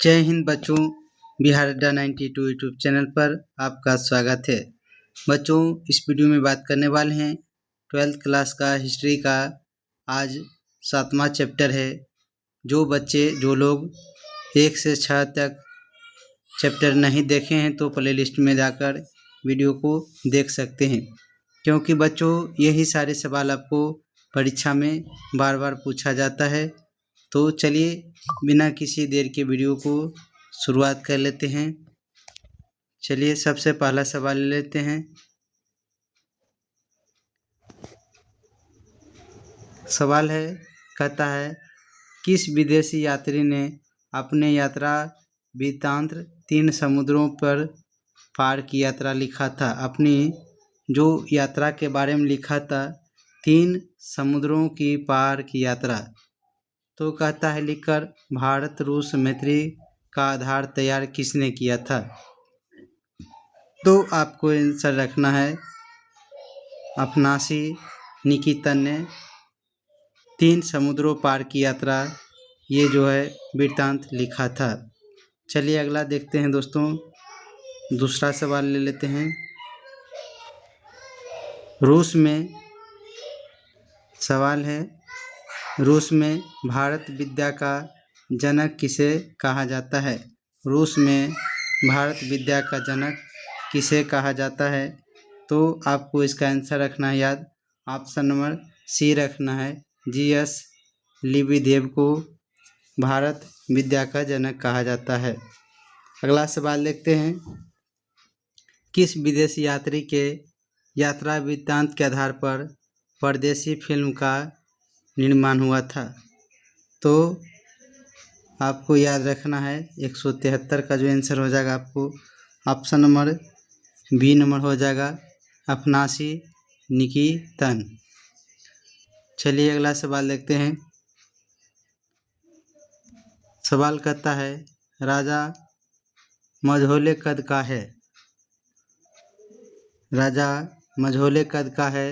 जय हिंद बच्चों। बिहार अड्डा 92 यूट्यूब चैनल पर आपका स्वागत है। बच्चों, इस वीडियो में बात करने वाले हैं 12th क्लास का हिस्ट्री का। आज 7वां चैप्टर है। जो लोग 1 से 6 तक चैप्टर नहीं देखे हैं तो प्ले लिस्ट में जाकर वीडियो को देख सकते हैं, क्योंकि बच्चों यही सारे सवाल आपको परीक्षा में बार बार पूछा जाता है। तो चलिए बिना किसी देर के वीडियो को शुरुआत कर लेते हैं। चलिए सबसे पहला सवाल ले लेते हैं। सवाल कहता है किस विदेशी यात्री ने अपने यात्रा वृत्तांत 3 समुद्रों पर पार की यात्रा लिखा था। अपनी जो यात्रा के बारे में लिखा था 3 समुद्रों की पार की यात्रा, तो कहता है लिखकर भारत रूस मैत्री का आधार तैयार किसने किया था। तो आपको आंसर रखना है अफनासी निकितन ने 3 समुद्रों पार की यात्रा ये जो है वृत्तांत लिखा था। चलिए अगला देखते हैं दोस्तों। दूसरा सवाल ले लेते हैं। रूस में सवाल है, रूस में भारत विद्या का जनक किसे कहा जाता है। रूस में भारत विद्या का जनक किसे कहा जाता है। तो आपको इसका आंसर रखना है याद। ऑप्शन नंबर सी रखना है, जीएस लिबिदेव को भारत विद्या का जनक कहा जाता है। अगला सवाल देखते हैं। किस विदेशी यात्री के यात्रा वृत्तांत के आधार पर परदेसी फिल्म का निर्माण हुआ था। तो आपको याद रखना है 173 का जो आंसर हो जाएगा आपको ऑप्शन नंबर बी नंबर हो जाएगा, अफनासी निकितन। चलिए अगला सवाल देखते हैं। सवाल कहता है राजा मझोले कद का है। राजा मझोले कद का है,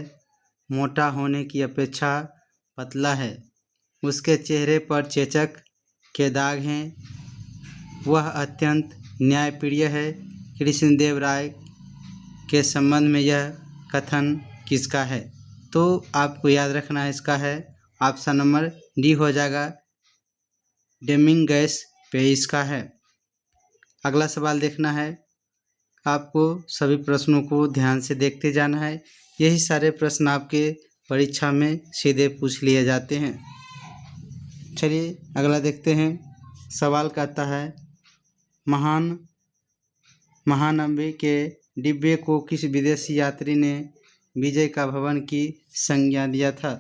मोटा होने की अपेक्षा पतला है, उसके चेहरे पर चेचक के दाग हैं, वह अत्यंत न्यायप्रिय है। कृष्णदेव राय के संबंध में यह कथन किसका है। तो आपको याद रखना है इसका है ऑप्शन नंबर डी हो जाएगा, डोमिंगस पेइस का है। अगला सवाल देखना है। आपको सभी प्रश्नों को ध्यान से देखते जाना है। यही सारे प्रश्न आपके परीक्षा में सीधे पूछ लिए जाते हैं। चलिए अगला देखते हैं। सवाल कहता है महानंबी के डिब्बे को किस विदेशी यात्री ने विजय का भवन की संज्ञा दिया था।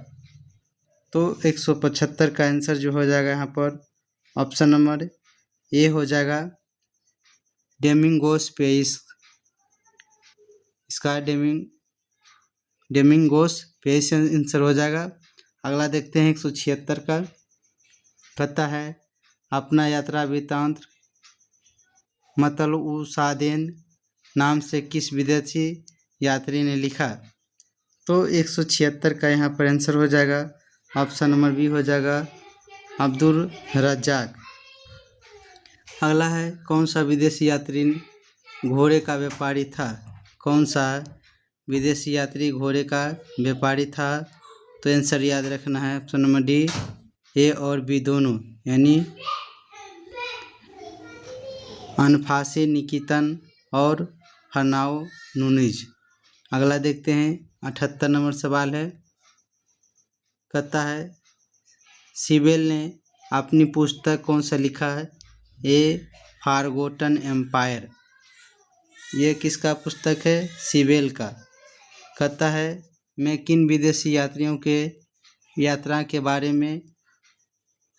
तो 175 का आंसर जो हो जाएगा यहाँ पर ऑप्शन नंबर ए हो जाएगा, डोमिंगोस पेइस। इसका डोमिंगोस पेइस आंसर हो जाएगा। अगला देखते हैं 176 का। कहता है अपना यात्रा वृत्तांत मतलउसादेन नाम से किस विदेशी यात्री ने लिखा। तो 176 का यहाँ पर आंसर हो जाएगा ऑप्शन नंबर बी हो जाएगा, अब्दुल रज्जाक। अगला है कौन सा विदेशी यात्री घोड़े का व्यापारी था। कौन सा विदेशी यात्री घोड़े का व्यापारी था। तो आंसर याद रखना है ऑप्शन नंबर डी, ए और बी दोनों, यानी अनफासी निकितन और फर्नाओ नूनीज। अगला देखते हैं 78 नंबर सवाल है। कहता है सिबेल ने अपनी पुस्तक कौन सा लिखा है। ए फॉरगॉटन एम्पायर। ये किसका पुस्तक है, सिबेल का। कहता है मैं किन विदेशी यात्रियों के यात्रा के बारे में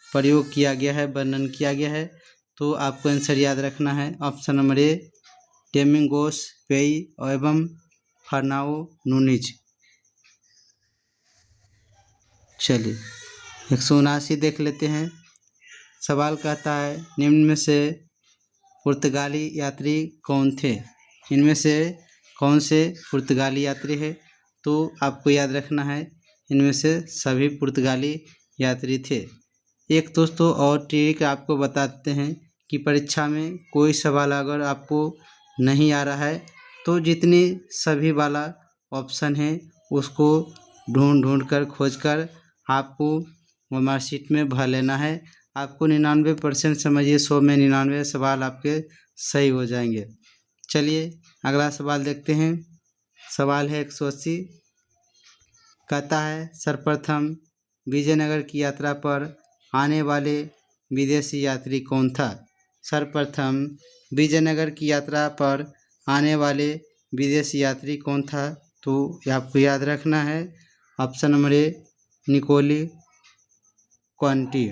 प्रयोग किया गया है, वर्णन किया गया है। तो आपको आंसर याद रखना है ऑप्शन नंबर ए, डोमिंगोस पेइस एवं फर्नाओ नूनीज। चलिए 179 देख लेते हैं। सवाल कहता है निम्न में से पुर्तगाली यात्री कौन थे। इनमें से कौन से पुर्तगाली यात्री है। तो आपको याद रखना है इनमें से सभी पुर्तगाली यात्री थे। एक दोस्तों और ट्रिक आपको बताते हैं कि परीक्षा में कोई सवाल अगर आपको नहीं आ रहा है तो जितने सभी वाला ऑप्शन है उसको ढूंढ कर खोज कर आपको वो मार्कशीट में भर लेना है। आपको 99% समझिए 100 में 99 सवाल आपके सही हो जाएंगे। चलिए अगला सवाल देखते हैं। सवाल है 180। कहता है सर्वप्रथम विजयनगर की यात्रा पर आने वाले विदेशी यात्री कौन था। सर्वप्रथम विजयनगर की यात्रा पर आने वाले विदेशी यात्री कौन था, तो आपको याद रखना है ऑप्शन नंबर ए निकोली क्वांटी।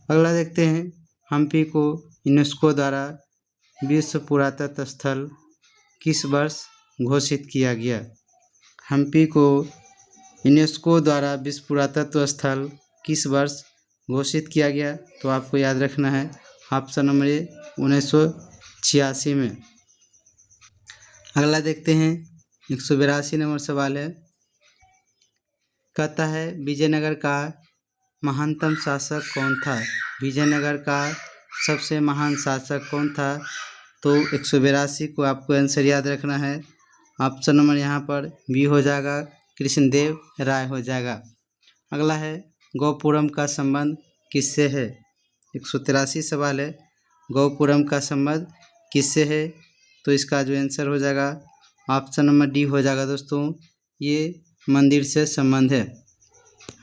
अगला देखते हैं। हम्पी को यूनेस्को द्वारा विश्व पुरातत्व स्थल किस वर्ष घोषित किया गया। हम्पी को यूनेस्को द्वारा विश्व पुरातत्व स्थल किस वर्ष घोषित किया गया, तो आपको याद रखना है ऑप्शन नंबर ए 1986 में। अगला देखते हैं। 182 नंबर सवाल है। कहता है विजयनगर का महानतम शासक कौन था। विजयनगर का सबसे महान शासक कौन था, तो 182 को आपको आंसर याद रखना है। ऑप्शन नंबर यहाँ पर बी हो जाएगा, कृष्णदेव राय हो जाएगा। अगला है गौपुरम का संबंध किससे है। 183 सवाल है। गौपुरम का संबंध किससे है, तो इसका जो आंसर हो जाएगा ऑप्शन नंबर डी हो जाएगा दोस्तों, ये मंदिर से संबंध है।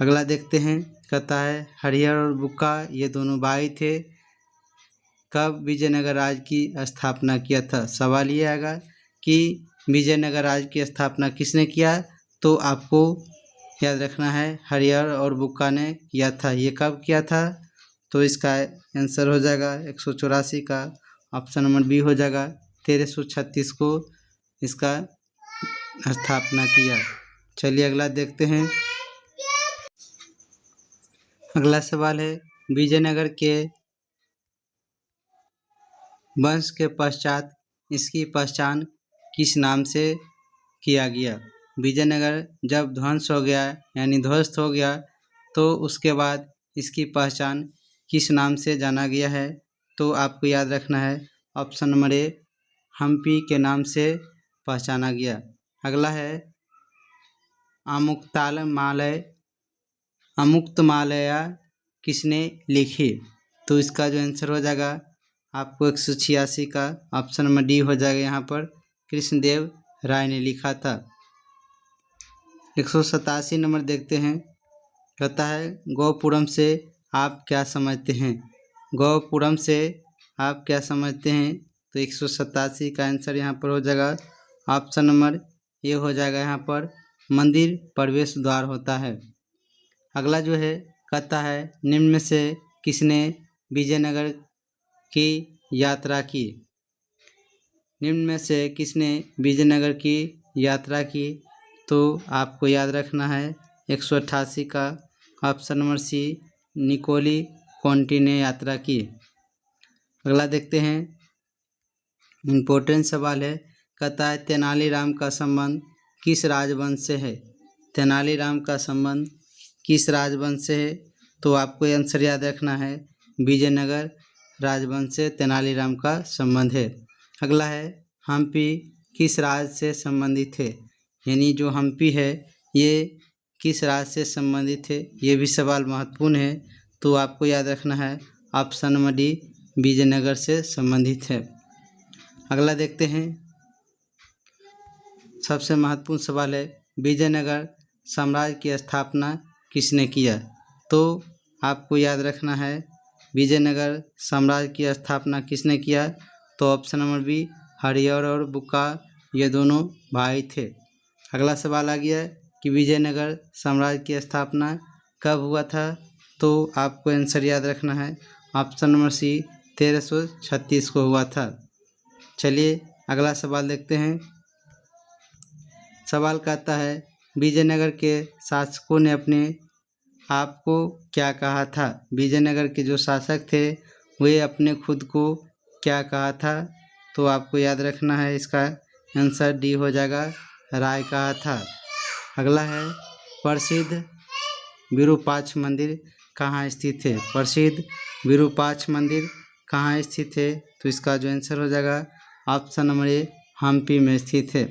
अगला देखते हैं। कहता है हरिहर और बुक्का ये दोनों भाई थे, कब विजयनगर राज्य की स्थापना किया था। सवाल ये आएगा कि विजयनगर राज्य की स्थापना किसने किया, तो आपको याद रखना है हरिहर और बुक्का ने किया था। ये कब किया था, तो इसका आंसर हो जाएगा 184 का ऑप्शन नंबर बी हो जाएगा। 1336 को इसका स्थापना किया। चलिए अगला देखते हैं। अगला सवाल है विजयनगर के वंश के पश्चात इसकी पहचान किस नाम से किया गया। विजयनगर जब ध्वंस हो गया यानी ध्वस्त हो गया, तो उसके बाद इसकी पहचान किस नाम से जाना गया है, तो आपको याद रखना है ऑप्शन नंबर ए हम्पी के नाम से पहचाना गया। अगला है अमुक्तमालया किसने लिखी, तो इसका जो आंसर हो जाएगा आपको 186 का ऑप्शन नंबर डी हो जाएगा। यहाँ पर कृष्णदेव राय ने लिखा था। 187 नंबर देखते हैं। कहता है गौपुरम से आप क्या समझते हैं। गौपुरम से आप क्या समझते हैं, तो 187 का आंसर यहाँ पर हो जाएगा ऑप्शन नंबर ए हो जाएगा। यहाँ पर मंदिर प्रवेश द्वार होता है। अगला जो है कहता है निम्न में से किसने विजयनगर की यात्रा की। निम्न में से किसने विजयनगर की यात्रा की, तो आपको याद रखना है 188 का ऑप्शन नंबर सी निकोली क्वांटी ने यात्रा की। अगला देखते हैं। इम्पोर्टेंट सवाल है। कहता है तेनालीराम का संबंध किस राजवंश से है। तेनालीराम का संबंध किस राजवंश से है, तो आपको आंसर याद रखना है विजयनगर राजवंश से तेनालीराम का संबंध है। अगला है हम्पी किस राज्य से संबंधित है, यानी जो हम्पी है ये किस राज्य से संबंधित है, ये भी सवाल महत्वपूर्ण है, तो आपको याद रखना है ऑप्शन नंबर डी विजयनगर से संबंधित है। अगला देखते हैं। सबसे महत्वपूर्ण सवाल है विजयनगर साम्राज्य की स्थापना किसने किया, तो आपको याद रखना है विजयनगर साम्राज्य की स्थापना किसने किया, तो ऑप्शन नंबर बी हरिहर और बुक्का ये दोनों भाई थे। अगला सवाल आ गया कि विजयनगर साम्राज्य की स्थापना कब हुआ था, तो आपको आंसर याद रखना है ऑप्शन नंबर सी 1336 को हुआ था। चलिए अगला सवाल देखते हैं। सवाल कहता है विजयनगर के शासकों ने अपने आप को क्या कहा था। विजयनगर के जो शासक थे वे अपने खुद को क्या कहा था, तो आपको याद रखना है इसका आंसर डी हो जाएगा राय कहा था। अगला है प्रसिद्ध विरूपाक्ष मंदिर कहाँ स्थित है। प्रसिद्ध विरूपाक्ष मंदिर कहाँ स्थित है? तो इसका जो आंसर हो जाएगा ऑप्शन नंबर ए, हम्पी में स्थित है।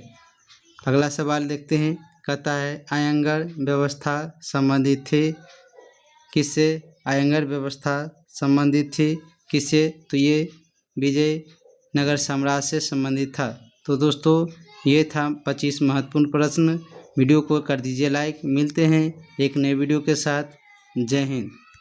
अगला सवाल देखते हैं, कहता है अयंगर व्यवस्था संबंधित थी किससे? अयंगर व्यवस्था संबंधित थी किससे? तो ये विजयनगर साम्राज्य से संबंधित था। तो दोस्तों ये था 25 महत्वपूर्ण प्रश्न। वीडियो को कर दीजिए लाइक। मिलते हैं एक नए वीडियो के साथ। जय हिंद।